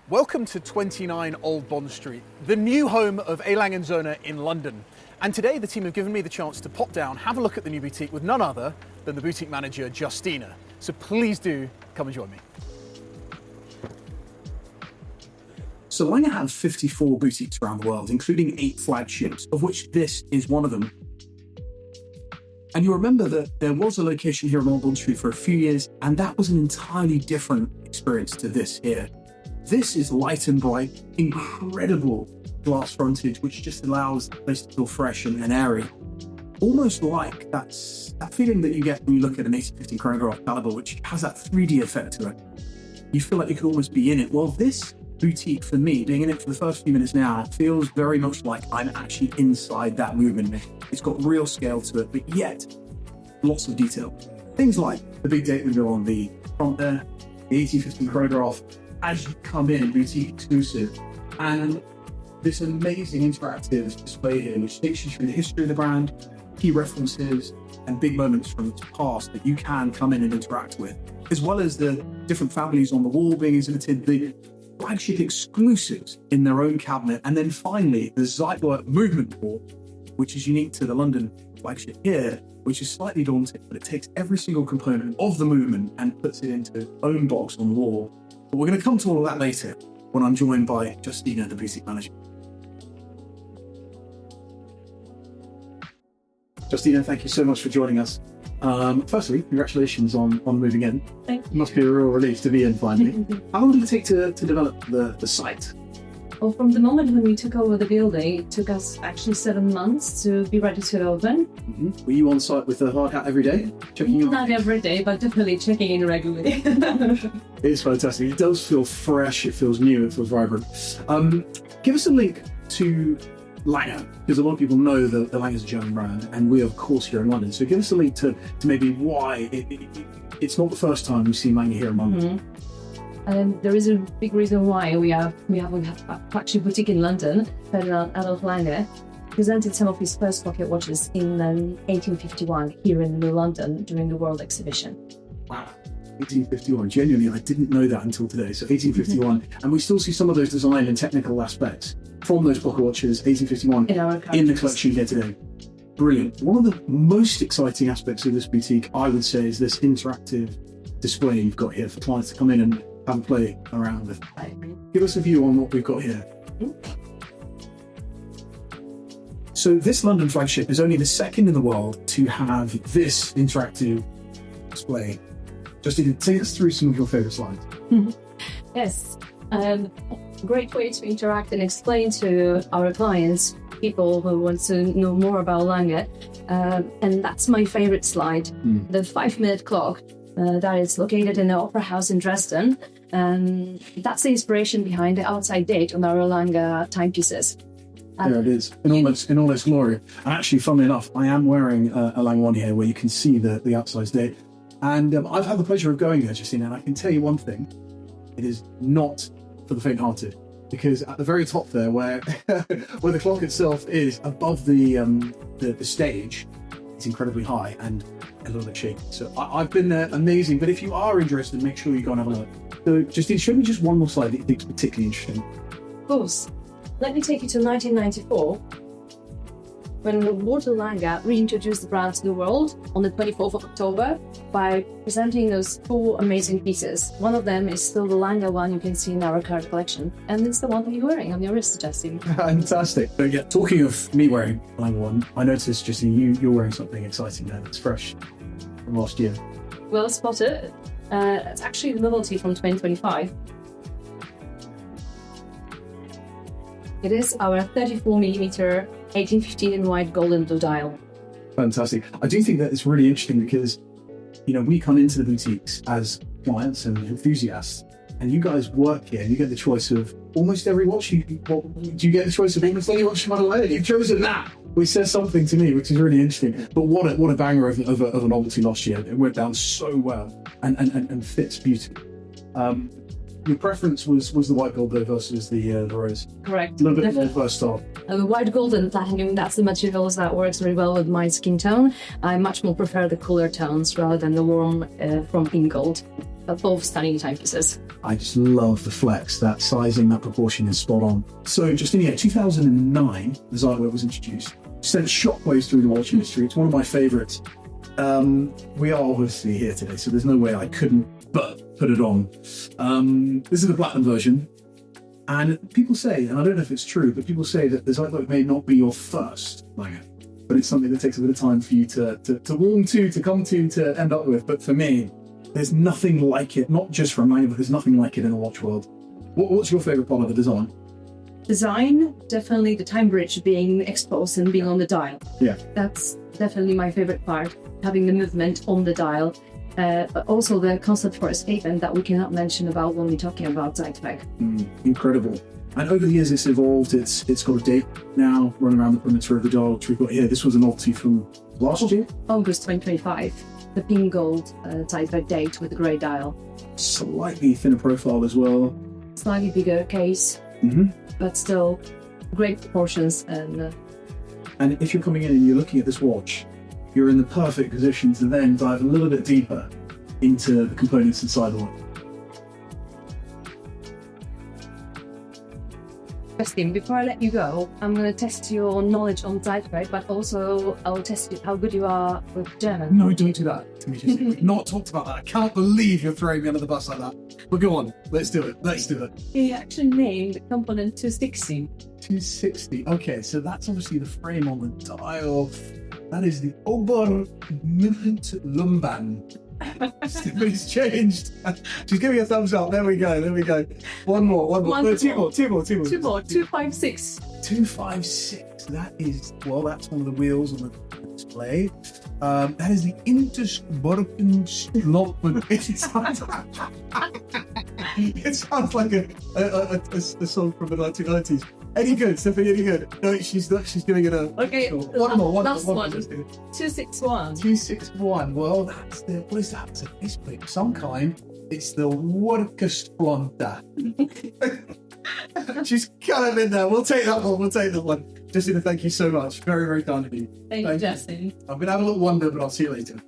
Welcome to 29 Old Bond Street, the new home of Lange Söhne in London. And today the team have given me the chance to pop down, have a look at the new boutique with none other than the boutique manager, Justina. So please do come and join me. So Lange have 54 boutiques around the world, including 8 flagships, of which this is one of them. And you'll remember that there was a location here on Old Bond Street for a few years, and that was an entirely different experience to this here. This is light and bright, incredible glass frontage, which just allows the place to feel fresh and airy. Almost like that feeling that you get when you look at an 1850 chronograph caliber, which has that 3D effect to it. You feel like you could almost be in it. Well, this boutique, for me, being in it for the first few minutes now, feels very much like I'm actually inside that movement. It's got real scale to it, but yet lots of detail. Things like the big date window on the front there, the 1850 chronograph, as you come in, boutique exclusive, and this amazing interactive display here, which takes you through the history of the brand, key references, and big moments from its past that you can come in and interact with, as well as the different families on the wall being exhibited, the flagship exclusives in their own cabinet, and then finally the Zeitwerk movement board, which is unique to the London flagship here, which is slightly daunting, but it takes every single component of the movement and puts it into its own box on the wall. But we're going to come to all of that later when I'm joined by Justina, the boutique manager. Justina, thank you so much for joining us. Firstly, congratulations on moving in. Thank you. It must be a real relief to be in finally. How long did it take to develop the site? Well, from the moment when we took over the building, it took us actually 7 months to be ready to open. Mm-hmm. Were you on site with a hard hat every day? Checking in? Not every day, but definitely checking in regularly. It's fantastic. It does feel fresh, it feels new, it feels vibrant. Give us a link to Lange, because a lot of people know that the Lange is a German brand, and we are, of course, here in London. So give us a link to maybe why it's not the first time we've seen Lange here in London. Mm-hmm. There is a big reason why we have a flagship boutique in London. Adolf Lange presented some of his first pocket watches in 1851 here in London during the World Exhibition. Wow, 1851. Genuinely, I didn't know that until today. So 1851, and we still see some of those design and technical aspects from those pocket watches, 1851, in the collection here today. Brilliant. One of the most exciting aspects of this boutique, I would say, is this interactive display you've got here for clients to come in and have a play around with. Give us a view on what we've got here. So this London flagship is only the second in the world to have this interactive display. Justina, take us through some of your favourite slides. Yes, great way to interact and explain to our clients, people who want to know more about Lange, and that's my favourite slide, the 5-minute clock. That is located in the Opera House in Dresden, and that's the inspiration behind the outside date on our Lange timepieces. There it is, in all its glory. And actually, funnily enough, I am wearing a Lange one here where you can see the outside date. And I've had the pleasure of going there, Justina, and I can tell you one thing, it is not for the faint-hearted. Because at the very top there, where the clock itself is above the stage, it's incredibly high and a little bit shaky. So I've been there, amazing. But if you are interested, make sure you go and have a look. So Justine, show me just one more slide that you think is particularly interesting. Of course. Let me take you to 1994, when Walter Lange reintroduced the brand to the world on the 24th of October by presenting those 4 amazing pieces. One of them is still the Lange one you can see in our current collection, and it's the one that you're wearing on your wrist, Justine. Fantastic. But yeah, talking of me wearing a Lange one, I noticed, Justine, you're wearing something exciting there that's fresh from last year. Well spotted. It's actually the novelty from 2025. It is our 34mm 1815 in white gold and blue dial. Fantastic. I do think that it's really interesting because, we come into the boutiques as clients and enthusiasts, and you guys work here and you get the choice of almost every watch. Do you get the choice of almost any watch you want to wear? You've chosen that, which says something to me, which is really interesting. But what a banger of a novelty last year. It went down so well and fits beautifully. Your preference was the white gold though versus the rose. Correct. A little bit more versatile. The white gold and platinum, that's the materials that works very well with my skin tone. I much more prefer the cooler tones rather than the warm from pink gold. but both stunning timepieces. I just love the flex, that sizing, that proportion is spot on. So just in the year 2009, the Zeitwerk was introduced. Sent shockwaves through the watch industry. It's one of my favourites. We are obviously here today, so there's no way I couldn't but put it on. This is the platinum version. And people say, and I don't know if it's true, but people say that the Zeitwerk may not be your first Lange, but it's something that takes a bit of time for you to warm to come to end up with. But for me, there's nothing like it, not just from Lange, but there's nothing like it in the watch world. What's your favourite part of the design? Design, definitely the time bridge being exposed and being on the dial. Yeah. That's definitely my favorite part, having the movement on the dial, but also the concept for escapement that we cannot mention about when we're talking about Zeitwerk. Incredible. And over the years it's evolved, it's got a date now running around the perimeter of the dial, which we've got here. This was a novelty from last year? August 2025, the pink gold Zeitwerk date with the grey dial. Slightly thinner profile as well. Slightly bigger case, but still great proportions. And if you're coming in and you're looking at this watch, you're in the perfect position to then dive a little bit deeper into the components inside the watch. Christine, before I let you go, I'm going to test your knowledge on Zeitwerk, but also I'll test how good you are with German. No, don't do that, Timothy. We've not talked about that. I can't believe you're throwing me under the bus like that. But go on, let's do it. He actually named the component 260. 260. Okay, so that's obviously the frame on the dial. That is the Obermittelumban. It's changed. She's giving a thumbs up. There we go. One more. No, two more. 256. 256. That is, well, that's one of the wheels on the display. That is the Intersborkenschloppen. It sounds like a song from the 1990s. Any good, Stephanie? Any good? No, she's giving it a... Okay, one more. Last one. 261. 261. Well, that's the... What is that? It's a display of some kind. It's the Workesplanta. She's kind of in there. We'll take that one. Justina, thank you so much. Very, very kind of you. Thank you, Justin. I'm going to have a little wander, but I'll see you later.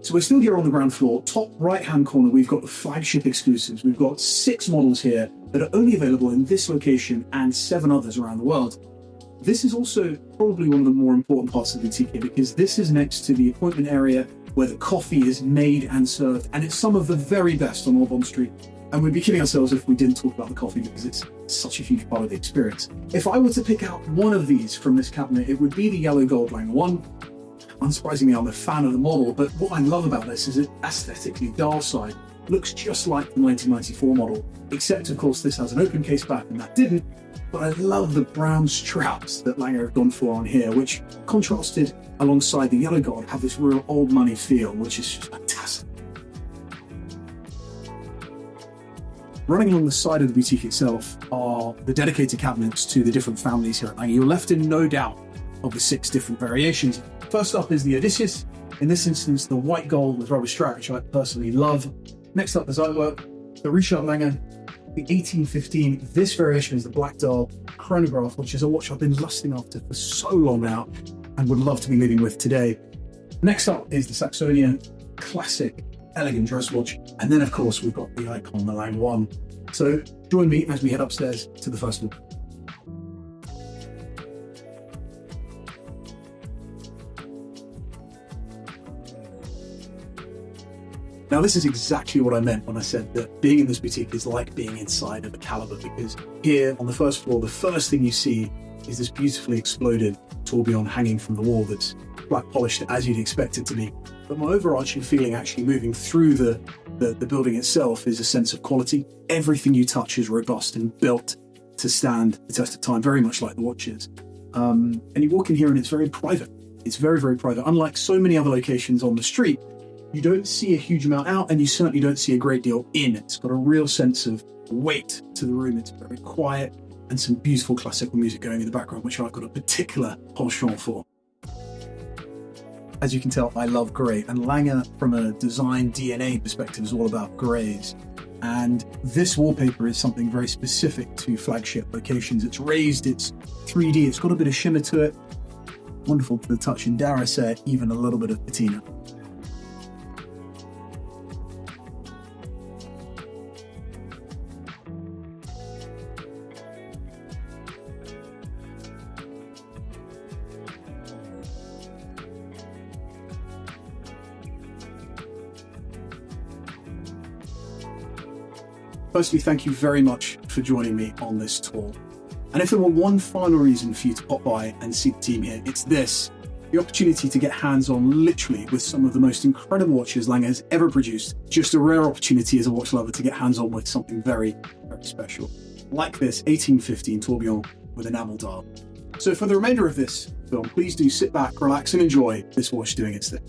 So we're still here on the ground floor. Top right-hand corner, we've got the flagship exclusives. We've got 6 models here that are only available in this location and 7 others around the world. This is also probably one of the more important parts of the boutique here, because this is next to the appointment area where the coffee is made and served, and it's some of the very best on Bond Street. And we'd be kidding ourselves if we didn't talk about the coffee, because it's such a huge part of the experience. If I were to pick out one of these from this cabinet, it would be the yellow gold Lange one. Unsurprisingly, I'm a fan of the model, but what I love about this is it aesthetically, dial side, looks just like the 1994 model, except of course this has an open case back and that didn't. But I love the brown straps that Lange have gone for on here, which contrasted alongside the yellow gold have this real old money feel, which is just fantastic. Running along the side of the boutique itself are the dedicated cabinets to the different families here at Lange. You're left in no doubt of the 6 different variations. First up is the Odysseus, in this instance the white gold with rubber strap, which I personally love. Next up the Zeitwerk, the Richard Lange, the 1815. This variation is the black dial chronograph, which is a watch I've been lusting after for so long now and would love to be leading with today. Next up is the Saxonia, classic, elegant dress watch. And then of course we've got the icon, the Lange 1. So join me as we head upstairs to the first one. Now, this is exactly what I meant when I said that being in this boutique is like being inside of a Caliber, because here on the first floor, the first thing you see is this beautifully exploded tourbillon hanging from the wall that's black polished as you'd expect it to be. But my overarching feeling actually moving through the building itself is a sense of quality. Everything you touch is robust and built to stand the test of time, very much like the watches. And you walk in here and it's very private. It's very, very private. Unlike so many other locations on the street, you don't see a huge amount out, and you certainly don't see a great deal in. It's got a real sense of weight to the room. It's very quiet, and some beautiful classical music going in the background, which I've got a particular penchant for. As you can tell, I love grey, and Lange, from a design DNA perspective, is all about greys. And this wallpaper is something very specific to Flagship locations. It's raised, it's 3D, it's got a bit of shimmer to it. Wonderful to the touch, and dare I say, even a little bit of patina. Firstly, thank you very much for joining me on this tour. And if there were one final reason for you to pop by and see the team here, it's this: the opportunity to get hands-on literally with some of the most incredible watches Lange has ever produced. Just a rare opportunity as a watch lover to get hands-on with something very, very special. Like this 1815 tourbillon with enamel dial. So for the remainder of this film, please do sit back, relax and enjoy this watch doing its thing.